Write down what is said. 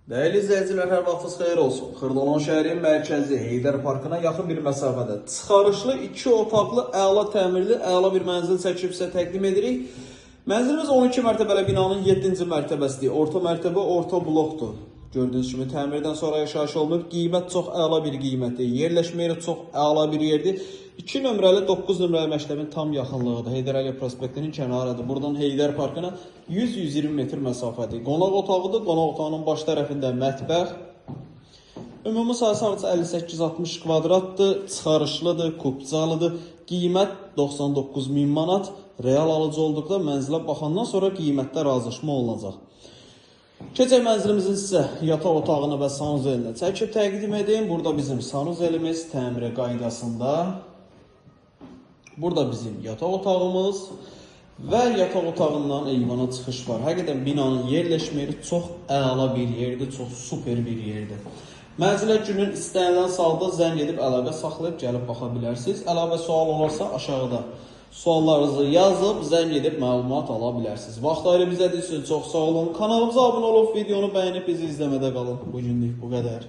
Değerli izləyicilər, hər vaxtınız xeyir olsun. Xırdalan şəhərin mərkəzi Heydər Parkına yaxın bir məsafədə çıxarışlı 2 otaqlı, əla təmirli, əla bir mənzil çəkib sizə təqdim edirik. Mənzilimiz 12 mərtəbəli binanın 7-ci mərtəbəsidir. Orta mərtəbə, orta blokdur. Gördüyünüz kimi təmirdən sonra yaşayış olunub. Qiymət çox əla bir qiymətdir. Yerləşmə yeri çox əla bir yerdir. 2 nömrəli 9 nömrəli məktəbin tam yaxınlığıdır. Heydər Əliyev prospektinin kənarıdır. Buradan Heydər Parkına 100-120 metr məsafədir. Qonaq otağıdır. Qonaq otağının baş tərəfində mətbəx. Ümumi sahəsi 58-60 kvadratdır. Çıxarışlıdır, kubcalıdır. Qiymət 99.000 manat. Real alıcı olduqda mənzilə baxandan sonra qiymətdə razılaşma olunacaq. Keçək mənzilimizin sizə yataq otağını və sanuzelini çəkib təqdim edeyim. Burada bizim sanuzelimiz təmiri qaydasında. Burada bizim yataq otağımız və yataq otağından eyvana çıxış var. Həqiqətən binanın yerləşmə yeri çox əla bir yerdir, çox super bir yerdir. Mənzilə günün istənilən salda zəng edib əlaqə saxlayıb gəlib baxa bilərsiniz. Əlavə sual olarsa aşağıda suallarınızı yazıb zəng edib məlumat ala bilərsiniz. Vaxt ayırıb izlədiyiniz üçün çox sağ olun. Kanalımıza abunə olub videonu bəyənib bizi izləmədə qalın. Bugünlük bu qədər.